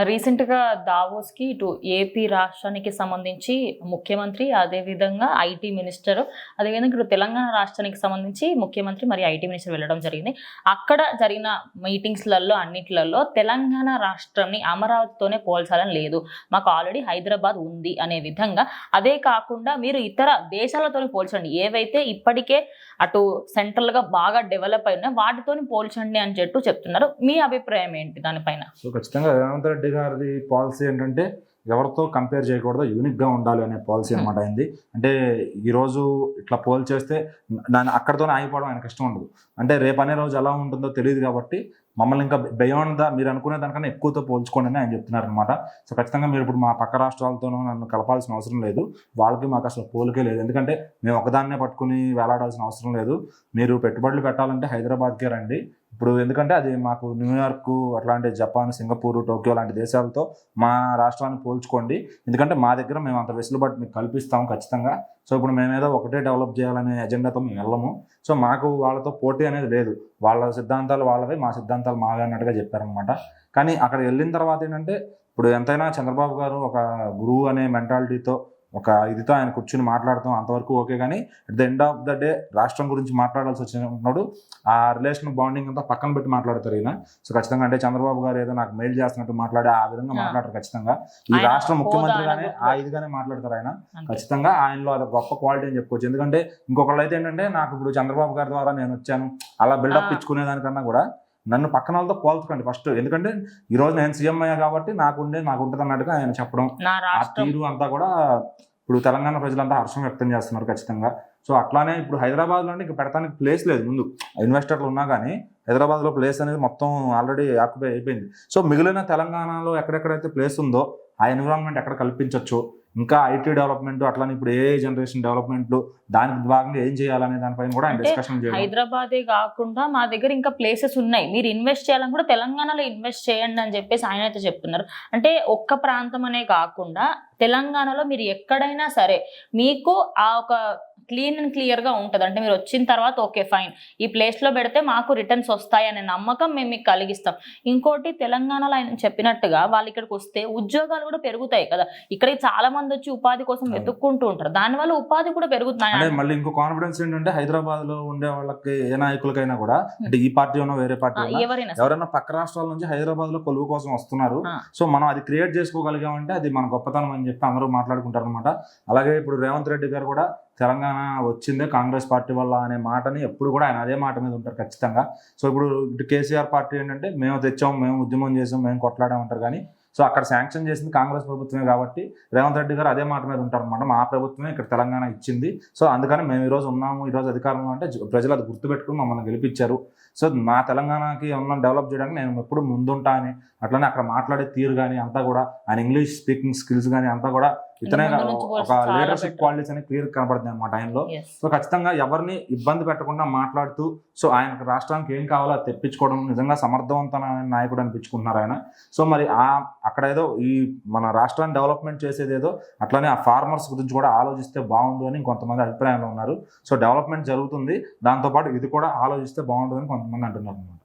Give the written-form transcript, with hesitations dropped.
రీసెంట్‌గా దావోస్‌కి ఇటు ఏపీ రాష్ట్రానికి సంబంధించి ముఖ్యమంత్రి, అదేవిధంగా ఐటీ మినిస్టర్, అదేవిధంగా ఇటు తెలంగాణ రాష్ట్రానికి సంబంధించి ముఖ్యమంత్రి మరియు ఐటీ మినిస్టర్ వెళ్ళడం జరిగింది. అక్కడ జరిగిన మీటింగ్స్‌లలో అన్నిట్లలో తెలంగాణ రాష్ట్రంని అమరావతితోనే పోల్చాలని లేదు. మాకు ఆల్రెడీ హైదరాబాద్ ఉంది అనే విధంగా, అదే కాకుండా మీరు ఇతర దేశాలతోని పోల్చండి. ఏవైతే ఇప్పటికే అటు సెంట్రల్‌గా బాగా డెవలప్ అయినా వాటితోని పోల్చండి అని చెప్తున్నారు. మీ అభిప్రాయం ఏంటి దానిపైన? సో ఖచ్చితంగా రేవంత్ రెడ్డి గారి పాలసీ ఏంటంటే ఎవరితో కంపేర్ చేయకూడదు, యూనిక్గా ఉండాలి అనే పాలసీ అనమాట అయింది. అంటే ఈరోజు ఇట్లా పోల్ చేస్తే దాన్ని అక్కడితోనే ఆగిపోవడం ఆయనకు ఇష్టం ఉండదు. అంటే రేపు అనే రోజు ఎలా ఉంటుందో తెలియదు కాబట్టి మమ్మల్ని ఇంకా బియాండ్ మీరు అనుకునే దానికన్నా ఎక్కువతో పోల్చుకోండి అని ఆయన చెప్తున్నారు అనమాట. సో ఖచ్చితంగా మీరు ఇప్పుడు మా పక్క రాష్ట్రాలతోనూ నన్ను కలపాల్సిన అవసరం లేదు, వాళ్ళకి మాకు అసలు పోలికే లేదు. ఎందుకంటే మేము ఒకదాన్నే పట్టుకుని వేలాడాల్సిన అవసరం లేదు. మీరు పెట్టుబడులు పెట్టాలంటే హైదరాబాద్కే రండి. ఇప్పుడు ఎందుకంటే అది మాకు న్యూయార్క్, అట్లాంటి జపాన్, సింగపూర్, టోక్యో లాంటి దేశాలతో మా రాష్ట్రాన్ని పోల్చుకోండి. ఎందుకంటే మా దగ్గర మేము అంత వెసులుబాటు మీకు కల్పిస్తాము ఖచ్చితంగా. సో ఇప్పుడు మేమేదో ఒకటే డెవలప్ చేయాలనే ఎజెండాతో మేము వెళ్ళము. సో మాకు వాళ్ళతో పోటీ అనేది లేదు. వాళ్ళ సిద్ధాంతాలు వాళ్ళవే, మా సిద్ధాంతాలు మావే అన్నట్టుగా చెప్పారనమాట. కానీ అక్కడ వెళ్ళిన తర్వాత ఏంటంటే ఇప్పుడు ఎంతైనా చంద్రబాబు గారు ఒక గురువు అనే మెంటాలిటీతో ఒక ఇదితో ఆయన కూర్చుని మాట్లాడతాం అంతవరకు ఓకే. కానీ at the end of the day రాష్ట్రం గురించి మాట్లాడాల్సి వచ్చినప్పుడు ఆ రిలేషన్ బాండింగ్ అంతా పక్కన పెట్టి మాట్లాడతారు ఈయన. సో ఖచ్చితంగా అంటే చంద్రబాబు గారు ఏదో నాకు మెయిల్ చేస్తున్నట్టు మాట్లాడే ఆ విధంగా మాట్లాడతారు. ఖచ్చితంగా ఈ రాష్ట్ర ముఖ్యమంత్రిగానే ఆ ఇదిగానే మాట్లాడతారు ఆయన. ఖచ్చితంగా ఆయనలో అది గొప్ప క్వాలిటీ అని చెప్పుకోవచ్చు. ఎందుకంటే ఇంకొకళ్ళు అయితే ఏంటంటే నాకు ఇప్పుడు చంద్రబాబు గారి ద్వారా నేను వచ్చాను అలా బిల్డప్ ఇచ్చుకునేదానికన్నా కూడా నన్ను పక్కన వాళ్ళతో పోల్చకండి ఫస్ట్. ఎందుకంటే ఈరోజు నేను సీఎం అయ్యా కాబట్టి నాకు ఉంటుంది అన్నట్టుగా ఆయన చెప్పడం, ఆ తీరు అంతా కూడా ఇప్పుడు తెలంగాణ ప్రజలంతా హర్షం వ్యక్తం చేస్తున్నారు ఖచ్చితంగా. సో అట్లానే ఇప్పుడు హైదరాబాద్లో ఇంక పెడతానికి ప్లేస్ లేదు. ముందు ఇన్వెస్టర్లు ఉన్నా కానీ హైదరాబాద్లో ప్లేస్ అనేది మొత్తం ఆల్రెడీ ఆక్యుపై అయిపోయింది. సో మిగిలిన తెలంగాణలో ఎక్కడెక్కడైతే ప్లేస్ ఉందో ఆ ఎన్విరాన్మెంట్ ఎక్కడ కల్పించవచ్చు, ఇంకా ఐటీ డెవలప్మెంట్ అట్లానే ఇప్పుడు ఏ జనరేషన్ డెవలప్మెంట్లు దానికి భాగంగా ఏం చేయాలనే దానిపైన కూడా ఆయన డిస్కషన్ చేయాలి. హైదరాబాదే కాకుండా మా దగ్గర ఇంకా ప్లేసెస్ ఉన్నాయి, మీరు ఇన్వెస్ట్ చేయాలని కూడా తెలంగాణలో ఇన్వెస్ట్ చేయండి అని చెప్పేసి ఆయన అయితే చెప్తున్నారు. అంటే ఒక్క ప్రాంతం అనే కాకుండా తెలంగాణలో మీరు ఎక్కడైనా సరే మీకు ఆ ఒక క్లీన్ అండ్ క్లియర్గా ఉంటుంది. అంటే మీరు వచ్చిన తర్వాత ఓకే ఫైన్, ఈ ప్లేస్లో పెడితే మాకు రిటర్న్స్ వస్తాయి అనే నమ్మకం మేము మీకు కలిగిస్తాం. ఇంకోటి తెలంగాణలో ఆయన చెప్పినట్టుగా వాళ్ళు ఇక్కడికి వస్తే ఉద్యోగాలు కూడా పెరుగుతాయి కదా. ఇక్కడికి చాలా మంది వచ్చి ఉపాధి కోసం వెతుక్కుంటూ ఉంటారు, దానివల్ల ఉపాధి కూడా పెరుగుతుంది. మళ్ళీ ఇంకో కాన్ఫిడెన్స్ ఏంటంటే హైదరాబాద్ లో ఉండే వాళ్ళకి ఏ నాయకులకైనా కూడా అంటే ఈ పార్టీ ఉన్నా వేరే పార్టీ ఎవరైనా పక్క రాష్ట్రాల నుంచి హైదరాబాద్ లో కొలువు కోసం వస్తున్నారు. సో మనం అది క్రియేట్ చేసుకోగలిగామంటే అది మన గొప్పతనం అని చెప్పి అందరూ మాట్లాడుకుంటారు అనమాట. అలాగే ఇప్పుడు రేవంత్ రెడ్డి గారు కూడా తెలంగాణ వచ్చిందే కాంగ్రెస్ పార్టీ వల్ల అనే మాటని ఎప్పుడు కూడా ఆయన అదే మాట మీద ఉంటారు ఖచ్చితంగా. సో ఇప్పుడు ఇటు కేసీఆర్ పార్టీ ఏంటంటే మేము తెచ్చాం, మేము ఉద్యమం చేసాం, మేము కొట్లాడామంటారు. కానీ సో అక్కడ శాంక్షన్ చేసింది కాంగ్రెస్ ప్రభుత్వమే కాబట్టి రేవంత్ రెడ్డి గారు అదే మాట మీద ఉంటారు అనమాట. మా ప్రభుత్వమే ఇక్కడ తెలంగాణ ఇచ్చింది, సో అందుకని మేము ఈరోజు ఉన్నాము, ఈరోజు అధికారంలో అంటే ప్రజలు అది గుర్తుపెట్టుకుని మమ్మల్ని గెలిపించారు. సో మా తెలంగాణకి ఏమన్నా డెవలప్ చేయడానికి నేను ఎప్పుడు ముందుంటా అని, అట్లనే అక్కడ మాట్లాడే తీరు కానీ అంతా కూడా ఆయన ఇంగ్లీష్ స్పీకింగ్ స్కిల్స్ కానీ అంతా కూడా ఇతనే ఒక లీడర్షిప్ క్వాలిటీస్ అని క్లియర్ కనబడుతుంది అనమాట ఆయనలో. సో ఖచ్చితంగా ఎవరిని ఇబ్బంది పెట్టకుండా మాట్లాడుతూ సో ఆయన రాష్ట్రానికి ఏం కావాలో అది తెప్పించుకోవడం నిజంగా సమర్థవంతమైన నాయకుడు అనిపించుకుంటున్నారు ఆయన. సో మరి అక్కడ ఏదో ఈ మన రాష్ట్రాన్ని డెవలప్మెంట్ చేసేది ఏదో అట్లానే ఆ ఫార్మర్స్ గురించి కూడా ఆలోచిస్తే బాగుండు అని కొంతమంది అభిప్రాయంలో ఉన్నారు. సో డెవలప్మెంట్ జరుగుతుంది, దాంతోపాటు ఇది కూడా ఆలోచిస్తే బాగుంటుంది అని కొంతమంది అంటున్నారు.